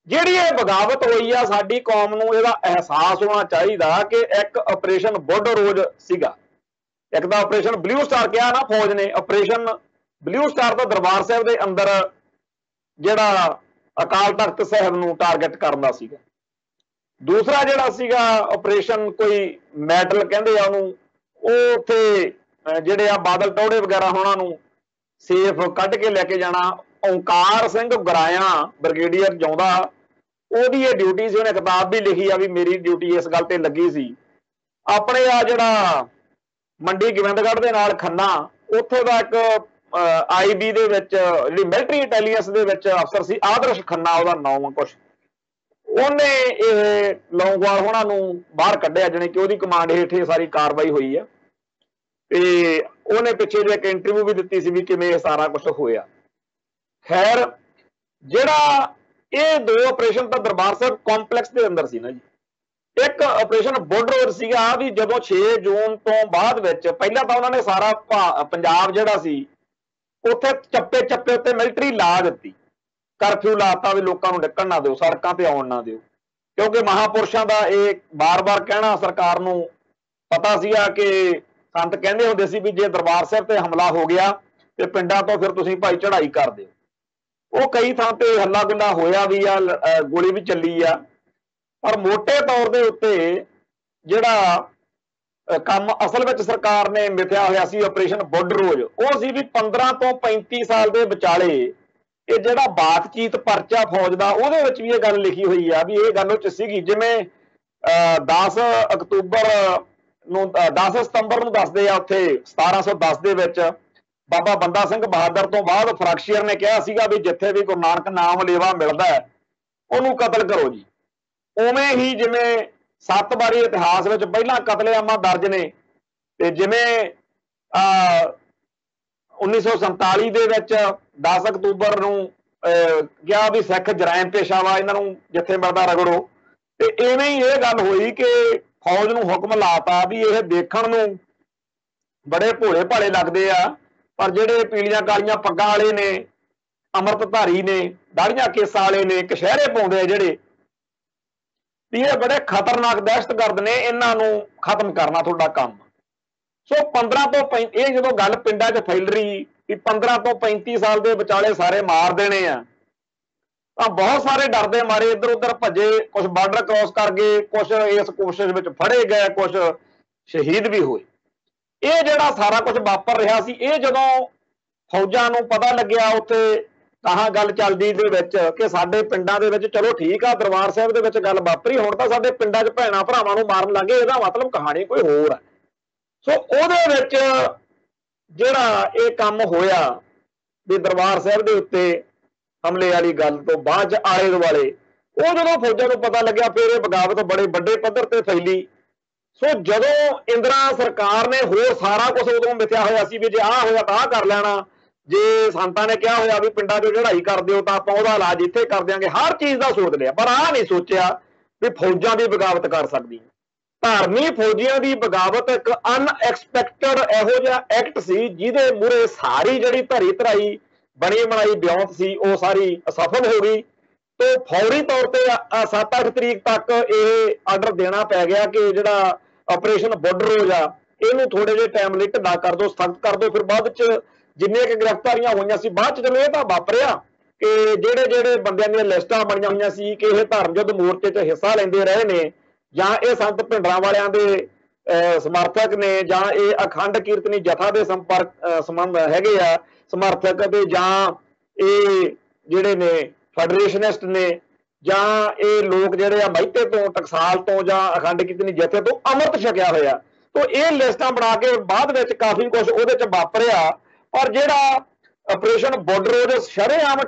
ਜਿਹੜੀ ਇਹ ਬਗਾਵਤ ਹੋਈ ਆ, ਸਾਡੀ ਕੌਮ ਨੂੰ ਇਹਦਾ ਅਹਿਸਾਸ ਹੋਣਾ ਚਾਹੀਦਾ ਕਿ ਇੱਕ ਆਪਰੇਸ਼ਨ ਬੁੱਢ ਰੋਜ਼ ਸੀਗਾ, ਇੱਕ ਤਾਂ ਆਪਰੇਸ਼ਨ ਬਲੂ ਸਟਾਰ ਕਿਹਾ ਨਾ ਫੌਜ ਨੇ, ਆਪਰੇਸ਼ਨ ਬਲੂ ਸਟਾਰ ਤਾਂ ਦਰਬਾਰ ਸਾਹਿਬ ਦੇ ਅੰਦਰ ਜਿਹੜਾ ਅਕਾਲ ਤਖਤ ਸਾਹਿਬ ਨੂੰ ਟਾਰਗੇਟ ਕਰਨ ਦਾ ਸੀਗਾ। ਦੂਸਰਾ ਜਿਹੜਾ ਸੀਗਾ ਆਪਰੇਸ਼ਨ ਕੋਈ ਮੈਟਲ ਕਹਿੰਦੇ ਆ ਉਹਨੂੰ, ਉਹ ਉੱਥੇ ਜਿਹੜੇ ਆ ਬਾਦਲ ਟੌੜੇ ਵਗੈਰਾ ਉਹਨਾਂ ਨੂੰ ਸੇਫ ਕੱਢ ਕੇ ਲੈ ਕੇ ਜਾਣਾ। ਓਂਕਾਰ ਸਿੰਘ ਗੁਰਾਇਆ ਬ੍ਰਿਗੇਡੀਅਰ ਜਿਉਂਦਾ, ਉਹਦੀ ਇਹ ਡਿਊਟੀ ਸੀ, ਉਹਨੇ ਕਿਤਾਬ ਵੀ ਲਿਖੀ ਆ ਵੀ ਮੇਰੀ ਡਿਊਟੀ ਇਸ ਗੱਲ ਤੇ ਲੱਗੀ ਸੀ। ਆਪਣੇ ਆ ਜਿਹੜਾ ਮੰਡੀ ਗੋਬਿੰਦਗੜ੍ਹ ਦੇ ਨਾਲ ਖੰਨਾ, ਉੱਥੇ ਦਾ ਇੱਕ IB ਦੇ ਵਿੱਚ ਜਿਹੜੀ ਮਿਲਟਰੀ ਇੰਟੈਲੀਜੈਂਸ ਦੇ ਵਿੱਚ ਅਫਸਰ ਸੀ, ਆਦਰਸ਼ ਖੰਨਾ ਉਹਦਾ ਨਾਮ ਆ ਕੁਛ, ਉਹਨੇ ਇਹ ਲੌਂਗੋਵਾਲ ਹੋਣਾ ਨੂੰ ਬਾਹਰ ਕੱਢਿਆ, ਜਾਣੀ ਕਿ ਉਹਦੀ ਕਮਾਂਡ ਹੇਠ ਇਹ ਸਾਰੀ ਕਾਰਵਾਈ ਹੋਈ ਆ। ਤੇ ਉਹਨੇ ਪਿੱਛੇ ਜੇ ਇੱਕ ਇੰਟਰਵਿਊ ਵੀ ਦਿੱਤੀ ਸੀ ਵੀ ਕਿਵੇਂ ਇਹ ਸਾਰਾ ਕੁਛ ਹੋਇਆ। खैर ਜਿਹੜਾ ਇਹ ਦੋ ਆਪਰੇਸ਼ਨ ਤਾਂ ਦਰਬਾਰ ਸਾਹਿਬ ਕੰਪਲੈਕਸ ਦੇ ਅੰਦਰ ਸੀ ਨਾ ਜੀ। ਇੱਕ ਆਪਰੇਸ਼ਨ ਬੁੱਢ ਰੋਜ਼ ਸੀਗਾ ਵੀ ਜਦੋਂ 6 ਜੂਨ ਤੋਂ ਬਾਅਦ ਵਿੱਚ ਪਹਿਲਾਂ ਤਾਂ ਉਹਨਾਂ ਨੇ ਸਾਰਾ ਪੰਜਾਬ ਜਿਹੜਾ ਸੀ ਉੱਥੇ ਚੱਪੇ ਚੱਪੇ ਉੱਤੇ ਮਿਲਟਰੀ ਲਾ ਦਿੱਤੀ, ਕਰਫਿਊ ਲਾਤਾ ਵੀ ਲੋਕਾਂ ਨੂੰ ਨਿਕਲਣ ਨਾ ਦਿਓ, ਸੜਕਾਂ ਤੇ ਆਉਣ ਨਾ ਦਿਓ, ਕਿਉਂਕਿ ਮਹਾਂਪੁਰਸ਼ਾਂ ਦਾ ਇਹ ਬਾਰ-ਬਾਰ ਕਹਿਣਾ ਸਰਕਾਰ ਨੂੰ ਪਤਾ ਸੀਗਾ ਕਿ ਸੰਤ ਕਹਿੰਦੇ ਹੁੰਦੇ ਸੀ ਵੀ ਜੇ ਦਰਬਾਰ ਸਾਹਿਬ ਤੇ ਹਮਲਾ ਹੋ ਗਿਆ ਤੇ ਪਿੰਡਾਂ ਤੋਂ ਫਿਰ ਤੁਸੀਂ ਭਾਈ ਚੜ੍ਹਾਈ ਕਰ ਦਿਓ। ਉਹ ਕਈ ਥਾਂ ਤੇ ਹੱਲਾ ਗੁੱਲਾ ਹੋਇਆ ਵੀ ਆ, ਗੋਲੀ ਵੀ ਚੱਲੀ ਆ, ਪਰ ਮੋਟੇ ਤੌਰ ਦੇ ਉੱਤੇ ਜਿਹੜਾ ਕੰਮ ਅਸਲ ਵਿੱਚ ਸਰਕਾਰ ਨੇ ਮਿਥਿਆ ਹੋਇਆ ਸੀ ਆਪਰੇਸ਼ਨ ਬੁੱਢ ਰੋਜ਼, ਉਹ ਸੀ ਵੀ 15 ਤੋਂ 35 ਸਾਲ ਦੇ ਵਿਚਾਲੇ ਇਹ ਜਿਹੜਾ ਬਾਤਚੀਤ ਪਰਚਾ ਫੌਜ ਦਾ ਉਹਦੇ ਵਿੱਚ ਵੀ ਇਹ ਗੱਲ ਲਿਖੀ ਹੋਈ ਆ ਵੀ ਇਹ ਗੱਲ ਉਹ ਚ ਸੀਗੀ। ਜਿਵੇਂ 10 ਅਕਤੂਬਰ ਨੂੰ 10 ਸਤੰਬਰ ਨੂੰ ਦੱਸਦੇ ਆ ਉੱਥੇ 1710 ਦੇ ਵਿੱਚ ਬਾਬਾ ਬੰਦਾ ਸਿੰਘ ਬਹਾਦਰ ਤੋਂ ਬਾਅਦ ਫਰਾਕਸ਼ੀਅਰ ਨੇ ਕਿਹਾ ਸੀਗਾ ਵੀ ਜਿੱਥੇ ਵੀ ਗੁਰੂ ਨਾਨਕ ਨਾਮ ਲੇਵਾ ਮਿਲਦਾ ਹੈ ਉਹਨੂੰ ਕਤਲ ਕਰੋ ਜੀ। ਉਵੇਂ ਹੀ ਜਿਵੇਂ 7 ਵਾਰੀ ਇਤਿਹਾਸ ਵਿੱਚ ਪਹਿਲਾਂ ਕਤਲੇਆਮਾਂ ਦਰਜ ਨੇ, ਤੇ ਜਿਵੇਂ 1947 ਦੇ ਵਿੱਚ 10 ਅਕਤੂਬਰ ਨੂੰ ਕਿਹਾ ਵੀ ਸਿੱਖ ਜਰਾਇਮ ਪੇਸ਼ਾ ਵਾ, ਇਹਨਾਂ ਨੂੰ ਜਿੱਥੇ ਮਿਲਦਾ ਰਗੜੋ। ਤੇ ਇਵੇਂ ਹੀ ਇਹ ਗੱਲ ਹੋਈ ਕਿ ਫੌਜ ਨੂੰ ਹੁਕਮ ਲਾਤਾ ਵੀ ਇਹ ਦੇਖਣ ਨੂੰ ਬੜੇ ਭੋਲੇ ਭਾਲੇ ਲੱਗਦੇ ਆ, ਪਰ ਜਿਹੜੇ ਪੀਲੀਆਂ ਕਾਲੀਆਂ ਪੱਗਾਂ ਵਾਲੇ ਨੇ, ਅੰਮ੍ਰਿਤਧਾਰੀ ਨੇ, ਦਾੜੀਆਂ ਕੇਸਾਂ ਵਾਲੇ ਨੇ, ਕਸ਼ਹਿਰੇ ਪਾਉਂਦੇ ਆ ਜਿਹੜੇ, ਵੀ ਇਹ ਬੜੇ ਖਤਰਨਾਕ ਦਹਿਸ਼ਤਗਰਦ ਨੇ, ਇਹਨਾਂ ਨੂੰ ਖਤਮ ਕਰਨਾ ਤੁਹਾਡਾ ਕੰਮ। ਸੋ 15 ਤੋਂ 35 ਇਹ ਜਦੋਂ ਗੱਲ ਪਿੰਡਾਂ 'ਚ ਫੈਲ ਰਹੀ ਵੀ 15 ਤੋਂ 35 ਸਾਲ ਦੇ ਵਿਚਾਲੇ ਸਾਰੇ ਮਾਰ ਦੇਣੇ ਆ, ਤਾਂ ਬਹੁਤ ਸਾਰੇ ਡਰਦੇ ਮਾਰੇ ਇੱਧਰ ਉੱਧਰ ਭੱਜੇ, ਕੁਝ ਬਾਰਡਰ ਕ੍ਰੋਸ ਕਰ ਗਏ, ਕੁਝ ਇਸ ਕੋਸ਼ਿਸ਼ ਵਿੱਚ ਫੜੇ ਗਏ, ਕੁਝ ਸ਼ਹੀਦ ਵੀ ਹੋਏ। ਇਹ ਜਿਹੜਾ ਸਾਰਾ ਕੁਝ ਵਾਪਰ ਰਿਹਾ ਸੀ, ਇਹ ਜਦੋਂ ਫੌਜਾਂ ਨੂੰ ਪਤਾ ਲੱਗਿਆ ਉੱਥੇ ਤਾਂ ਗੱਲ ਚੱਲਦੀ ਦੇ ਵਿੱਚ ਕਿ ਸਾਡੇ ਪਿੰਡਾਂ ਦੇ ਵਿੱਚ ਚਲੋ ਠੀਕ ਆ ਦਰਬਾਰ ਸਾਹਿਬ ਦੇ ਵਿੱਚ ਗੱਲ ਵਾਪਰੀ, ਹੁਣ ਤਾਂ ਸਾਡੇ ਪਿੰਡਾਂ 'ਚ ਭੈਣਾਂ ਭਰਾਵਾਂ ਨੂੰ ਮਾਰਨ ਲੱਗੇ, ਇਹਦਾ ਮਤਲਬ ਕਹਾਣੀ ਕੋਈ ਹੋਰ ਹੈ। ਸੋ ਉਹਦੇ ਵਿੱਚ ਜਿਹੜਾ ਇਹ ਕੰਮ ਹੋਇਆ ਵੀ ਦਰਬਾਰ ਸਾਹਿਬ ਦੇ ਉੱਤੇ ਹਮਲੇ ਵਾਲੀ ਗੱਲ ਤੋਂ ਬਾਅਦ ਆਲੇ ਦੁਆਲੇ, ਉਹ ਜਦੋਂ ਫੌਜਾਂ ਨੂੰ ਪਤਾ ਲੱਗਿਆ ਫਿਰ ਇਹ ਬਗਾਵਤ ਬੜੇ ਵੱਡੇ ਪੱਧਰ ਤੇ ਫੈਲੀ। ਸੋ ਜਦੋਂ ਇੰਦਰਾ ਸਰਕਾਰ ਨੇ ਹੋਰ ਸਾਰਾ ਕੁਝ ਉਦੋਂ ਮਿਥਿਆ ਹੋਇਆ ਸੀ ਵੀ ਜੇ ਆਹ ਹੋਇਆ ਤਾਂ ਆਹ ਕਰ ਲੈਣਾ, ਜੇ ਸੰਤਾਂ ਨੇ ਕਿਹਾ ਹੋਇਆ ਵੀ ਪਿੰਡਾਂ 'ਚੋਂ ਚੜ੍ਹਾਈ ਕਰ ਦਿਓ ਤਾਂ ਆਪਾਂ ਉਹਦਾ ਇਲਾਜ ਇੱਥੇ ਕਰ ਦਿਆਂਗੇ, ਹਰ ਚੀਜ਼ ਦਾ ਸੋਚ ਲਿਆ, ਪਰ ਆਹ ਨਹੀਂ ਸੋਚਿਆ ਵੀ ਫੌਜਾਂ ਵੀ ਬਗਾਵਤ ਕਰ ਸਕਦੀ। ਧਾਰਮੀ ਫੌਜੀਆਂ ਦੀ ਬਗਾਵਤ ਇੱਕ ਅਨਐਕਸਪੈਕਟਡ ਇਹੋ ਜਿਹਾ ਐਕਟ ਸੀ ਜਿਹਦੇ ਮੂਹਰੇ ਸਾਰੀ ਜਿਹੜੀ ਧਰੀ ਧਰਾਈ ਬਣੀ ਬਣਾਈ ਬਿਉਂਤ ਸੀ ਉਹ ਸਾਰੀ ਅਸਫਲ ਹੋ ਗਈ। ਤੇ ਫੌਰੀ ਤੌਰ ਤੇ 7-8 ਤਰੀਕ ਤੱਕ ਇਹ ਆਰਡਰ ਦੇਣਾ ਪੈ ਗਿਆ ਕਿ ਜਿਹੜਾ ਆਪਰੇਸ਼ਨ ਬਾਰਡਰ ਰੋਜ਼ ਆ ਇਹਨੂੰ ਥੋੜੇ ਜਿਹੇ ਟਾਈਮ ਲਈ ਢਿੱਲਾ ਕਰ ਦਿਓ, ਸਖਤ ਕਰ ਦਿਓ। ਫਿਰ ਬਾਅਦ ਚ ਜਿੰਨੀਆਂ ਕਿ ਗ੍ਰਿਫਤਾਰੀਆਂ ਹੋਈਆਂ ਸੀ ਬਾਅਦ ਚ ਚਲੋ ਇਹ ਤਾਂ ਵਾਪਰਿਆ ਕਿ ਜਿਹੜੇ ਬੰਦਿਆਂ ਦੀਆਂ ਲਿਸਟਾਂ ਬਣੀਆਂ ਹੋਈਆਂ ਸੀ ਕਿ ਇਹ ਧਰਮ ਯੁੱਧ ਮੋਰਚੇ 'ਚ ਹਿੱਸਾ ਲੈਂਦੇ ਰਹੇ ਨੇ, ਜਾਂ ਇਹ ਸੰਤ ਭਿੰਡਰਾਂ ਵਾਲਿਆਂ ਦੇ ਸਮਰਥਕ ਨੇ, ਜਾਂ ਇਹ ਅਖੰਡ ਕੀਰਤਨੀ ਜਥਾ ਦੇ ਸੰਬੰਧ ਹੈਗੇ ਆ ਸਮਰਥਕ, ਤੇ ਜਾਂ ਇਹ ਜਿਹੜੇ ਨੇ ਫੈਡਰੇਸ਼ਨਿਸਟ ਨੇ, ਜਾਂ ਇਹ ਲੋਕ ਜਿਹੜੇ ਆ ਮਹਿਤੇ ਤੋਂ, ਟਕਸਾਲ ਤੋਂ, ਜਾਂ ਅਖੰਡ ਕੀਰਤਨੀ ਜਥੇ ਤੋਂ ਅੰਮ੍ਰਿਤ ਛਕਿਆ ਹੋਇਆ। ਤੋਂ ਇਹ ਲਿਸਟਾਂ ਬਣਾ ਕੇ ਬਾਅਦ ਵਿੱਚ ਕਾਫੀ ਕੁਝ ਉਹਦੇ 'ਚ ਵਾਪਰਿਆ। ਪਰ ਜਿਹੜਾ ਆਪਰੇਸ਼ਨ ਬਾਰਡਰ ਉਹਦੇ ਸ਼ਰੇਆਮ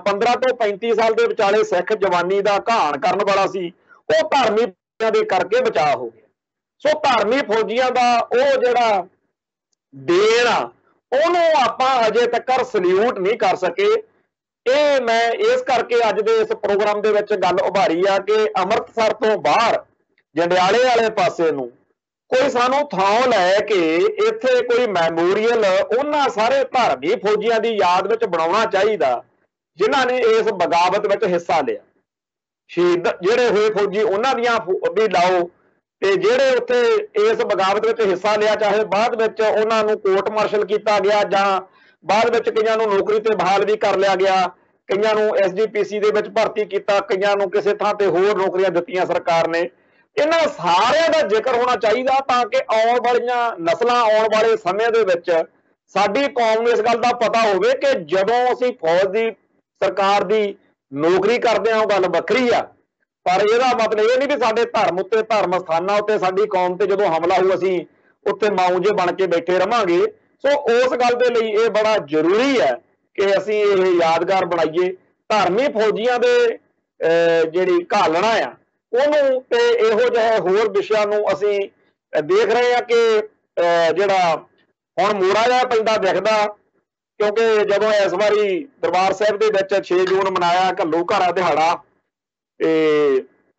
15 ਤੋਂ 35 ਸਾਲ ਦੇ ਵਿਚਾਲੇ ਸਿੱਖ ਜਵਾਨੀ ਦਾ ਘਾਣ ਕਰਨ ਵਾਲਾ ਸੀ, ਉਹ ਧਾਰਮੀ ਦੇ ਕਰਕੇ ਬਚਾਅ ਹੋ ਗਿਆ। ਸੋ ਧਾਰਮੀ ਫੌਜੀਆਂ ਦਾ ਉਹ ਜਿਹੜਾ ਦੇਣ ਆ ਉਹਨੂੰ ਆਪਾਂ ਅਜੇ ਤੱਕ ਸਲੂਟ ਨਹੀਂ ਕਰ ਸਕੇ। ਇਹ ਮੈਂ ਇਸ ਕਰਕੇ ਅੱਜ ਦੇ ਇਸ ਪ੍ਰੋਗਰਾਮ ਦੇ ਵਿੱਚ ਗੱਲ ਉਭਾਰੀ ਆ ਕਿ ਅੰਮ੍ਰਿਤਸਰ ਤੋਂ ਬਾਹਰ ਜੰਡਿਆਲੇ ਵਾਲੇ ਪਾਸੇ ਨੂੰ ਕੋਈ ਸਾਨੂੰ ਥਾਂ ਲੈ ਕੇ ਇੱਥੇ ਕੋਈ ਮੈਮੋਰੀਅਲ ਉਹਨਾਂ ਸਾਰੇ ਧਾਰਮੀ ਫੌਜੀਆਂ ਦੀ ਯਾਦ ਵਿੱਚ ਬਣਾਉਣਾ ਚਾਹੀਦਾ ਜਿਨ੍ਹਾਂ ਨੇ ਇਸ ਬਗਾਵਤ ਵਿੱਚ ਹਿੱਸਾ ਲਿਆ। ਸ਼ਹੀਦ ਜਿਹੜੇ ਹੋਏ ਫੌਜੀ ਉਹਨਾਂ ਦੀਆਂ ਵੀ ਲਾਓ, ਤੇ ਜਿਹੜੇ ਉੱਥੇ ਇਸ ਬਗਾਵਤ ਵਿੱਚ ਹਿੱਸਾ ਲਿਆ, ਚਾਹੇ ਬਾਅਦ ਵਿੱਚ ਉਹਨਾਂ ਨੂੰ ਕੋਰਟ ਮਾਰਸ਼ਲ ਕੀਤਾ ਗਿਆ ਜਾਂ ਬਾਅਦ ਵਿੱਚ ਕਈਆਂ ਨੂੰ ਨੌਕਰੀ ਤੇ ਬਹਾਲ ਵੀ ਕਰ ਲਿਆ ਗਿਆ, ਕਈਆਂ ਨੂੰ SGPC ਦੇ ਵਿੱਚ ਭਰਤੀ ਕੀਤਾ, ਕਈਆਂ ਨੂੰ ਕਿਸੇ ਥਾਂ ਤੇ ਹੋਰ ਨੌਕਰੀਆਂ ਦਿੱਤੀਆਂ ਸਰਕਾਰ ਨੇ। ਇਹਨਾਂ ਸਾਰਿਆਂ ਦਾ ਜ਼ਿਕਰ ਹੋਣਾ ਚਾਹੀਦਾ ਤਾਂ ਕਿ ਆਉਣ ਵਾਲੀਆਂ ਨਸਲਾਂ, ਆਉਣ ਵਾਲੇ ਸਮੇਂ ਦੇ ਵਿੱਚ ਸਾਡੀ ਕੌਮ ਨੂੰ ਇਸ ਗੱਲ ਦਾ ਪਤਾ ਹੋਵੇ ਕਿ ਜਦੋਂ ਅਸੀਂ ਫੌਜ ਦੀ ਸਰਕਾਰ ਦੀ ਨੌਕਰੀ ਕਰਦੇ ਹਾਂ ਉਹ ਗੱਲ ਵੱਖਰੀ ਆ, ਪਰ ਇਹਦਾ ਮਤਲਬ ਇਹ ਨਹੀਂ ਵੀ ਸਾਡੇ ਧਰਮ ਉੱਤੇ, ਧਰਮ ਸਥਾਨਾਂ ਉੱਤੇ, ਸਾਡੀ ਕੌਮ ਤੇ ਜਦੋਂ ਹਮਲਾ ਹੋਊ ਅਸੀਂ ਉੱਥੇ ਮਾਊਜੇ ਬਣ ਕੇ ਬੈਠੇ ਰਵਾਂਗੇ। ਸੋ ਉਸ ਗੱਲ ਦੇ ਲਈ ਇਹ ਬੜਾ ਜ਼ਰੂਰੀ ਹੈ ਕਿ ਅਸੀਂ ਇਹ ਯਾਦਗਾਰ ਬਣਾਈਏ। ਧਾਰਮੀ ਫੌਜੀਆਂ ਦੇ ਜਿਹੜੀ ਘਾਲਣਾ ਆ ਉਹਨੂੰ ਤੇ ਇਹੋ ਜਿਹੇ ਹੋਰ ਵਿਸ਼ਿਆਂ ਨੂੰ ਅਸੀਂ ਦੇਖ ਰਹੇ ਹਾਂ ਕਿ ਜਿਹੜਾ ਹੁਣ ਮੋੜਾ ਜਿਹਾ ਪੈਂਦਾ ਦਿਖਦਾ, ਕਿਉਂਕਿ ਜਦੋਂ ਇਸ ਵਾਰੀ ਦਰਬਾਰ ਸਾਹਿਬ ਦੇ ਵਿੱਚ 6 ਜੂਨ ਮਨਾਇਆ ਘੱਲੂ ਘਾਰਾ ਦਿਹਾੜਾ, ਤੇ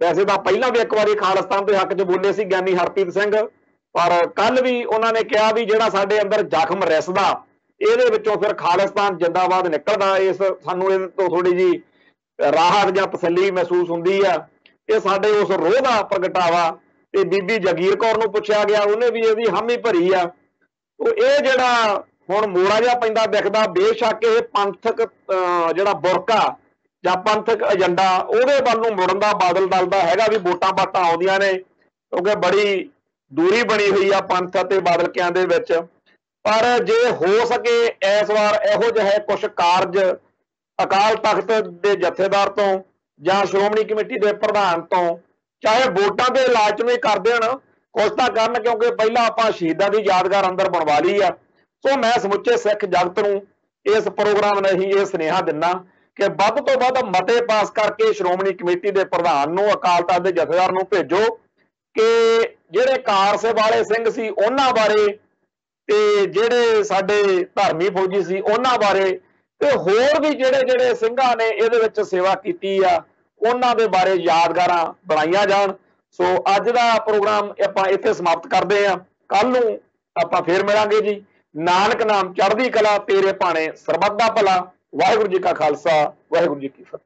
ਵੈਸੇ ਤਾਂ ਪਹਿਲਾਂ ਵੀ ਇੱਕ ਵਾਰੀ ਖਾਲਿਸਤਾਨ ਦੇ ਹੱਕ 'ਚ ਬੋਲੇ ਸੀ ਗਿਆਨੀ ਹਰਪ੍ਰੀਤ ਸਿੰਘ, ਪਰ ਕੱਲ ਵੀ ਉਹਨਾਂ ਨੇ ਕਿਹਾ ਵੀ ਜਿਹੜਾ ਸਾਡੇ ਅੰਦਰ ਜ਼ਖਮ ਰਿਸਦਾ ਇਹਦੇ ਵਿੱਚੋਂ ਫਿਰ ਖਾਲਿਸਤਾਨ ਜਿੰਦਾਬਾਦ ਨਿਕਲਦਾ। ਇਸ ਸਾਨੂੰ ਇਹਦੇ ਤੋਂ ਥੋੜੀ ਜਿਹੀ ਰਾਹਤ ਜਾਂ ਤਸੱਲੀ ਮਹਿਸੂਸ ਹੁੰਦੀ ਆ। ਇਹ ਸਾਡੇ ਉਸ ਰੋਹ ਦਾ ਪ੍ਰਗਟਾਵਾ। ਤੇ ਬੀਬੀ ਜਗੀਰ ਕੌਰ ਨੂੰ ਪੁੱਛਿਆ ਗਿਆ, ਉਹਨੇ ਵੀ ਇਹਦੀ ਹਾਮੀ ਭਰੀ ਆ। ਇਹ ਜਿਹੜਾ ਹੁਣ ਮੋੜਾ ਜਿਹਾ ਪੈਂਦਾ ਦਿਖਦਾ, ਬੇਸ਼ੱਕ ਇਹ ਪੰਥਕ ਜਿਹੜਾ ਬੁਰਕਾ ਜਾਂ ਪੰਥਕ ਏਜੰਡਾ ਉਹਦੇ ਵੱਲ ਨੂੰ ਮੁੜਨ ਦਾ ਬਾਦਲ ਦਲ ਦਾ ਹੈਗਾ ਵੀ ਵੋਟਾਂ ਬਾਟਾਂ ਆਉਂਦੀਆਂ ਨੇ, ਕਿਉਂਕਿ ਬੜੀ ਦੂਰੀ ਬਣੀ ਹੋਈ ਆ ਪੰਥ ਅਤੇ ਬਾਦਲਕਿਆਂ ਦੇ ਵਿੱਚ। ਪਰ ਜੇ ਹੋ ਸਕੇ ਇਸ ਵਾਰ ਇਹੋ ਜਿਹੇ ਕੁਝ ਕਾਰਜ ਅਕਾਲ ਤਖਤ ਦੇ ਜਥੇਦਾਰ ਤੋਂ ਜਾਂ ਸ਼੍ਰੋਮਣੀ ਕਮੇਟੀ ਦੇ ਪ੍ਰਧਾਨ ਤੋਂ, ਚਾਹੇ ਵੋਟਾਂ ਦੇ ਲਾਲਚ ਨੂੰ ਹੀ ਕਰ ਦੇਣ, ਕੁਛ ਤਾਂ ਕਰਨ, ਕਿਉਂਕਿ ਪਹਿਲਾਂ ਆਪਾਂ ਸ਼ਹੀਦਾਂ ਦੀ ਯਾਦਗਾਰ ਅੰਦਰ ਬਣਵਾ ਲਈ ਆ। ਸੋ ਮੈਂ ਸਮੁੱਚੇ ਸਿੱਖ ਜਗਤ ਨੂੰ ਇਸ ਪ੍ਰੋਗਰਾਮ ਰਾਹੀਂ ਇਹ ਸੁਨੇਹਾ ਦਿੰਦਾ ਕਿ ਵੱਧ ਤੋਂ ਵੱਧ ਮਤੇ ਪਾਸ ਕਰਕੇ ਸ਼੍ਰੋਮਣੀ ਕਮੇਟੀ ਦੇ ਪ੍ਰਧਾਨ ਨੂੰ, ਅਕਾਲ ਤਖਤ ਦੇ ਜਥੇਦਾਰ ਨੂੰ ਭੇਜੋ ਕਿ ਜਿਹੜੇ ਕਾਰਸੇ ਵਾਲੇ ਸਿੰਘ ਸੀ ਉਹਨਾਂ ਬਾਰੇ, ਤੇ ਜਿਹੜੇ ਸਾਡੇ ਧਰਮੀ ਫੌਜੀ ਸੀ ਉਹਨਾਂ ਬਾਰੇ, ਤੇ ਹੋਰ ਵੀ ਜਿਹੜੇ ਸਿੰਘਾਂ ਨੇ ਇਹਦੇ ਵਿੱਚ ਸੇਵਾ ਕੀਤੀ ਆ ਉਹਨਾਂ ਦੇ ਬਾਰੇ ਯਾਦਗਾਰਾਂ ਬਣਾਈਆਂ ਜਾਣ। ਸੋ ਅੱਜ ਦਾ ਪ੍ਰੋਗਰਾਮ ਆਪਾਂ ਇੱਥੇ ਸਮਾਪਤ ਕਰਦੇ ਹਾਂ। ਕੱਲ ਨੂੰ ਆਪਾਂ ਫੇਰ ਮਿਲਾਂਗੇ ਜੀ। ਨਾਨਕ ਨਾਮ ਚੜ੍ਹਦੀ ਕਲਾ, ਤੇਰੇ ਭਾਣੇ ਸਰਬੱਤ ਦਾ ਭਲਾ। ਵਾਹਿਗੁਰੂ ਜੀ ਕਾ ਖਾਲਸਾ, ਵਾਹਿਗੁਰੂ ਜੀ ਕੀ ਫਤਿਹ।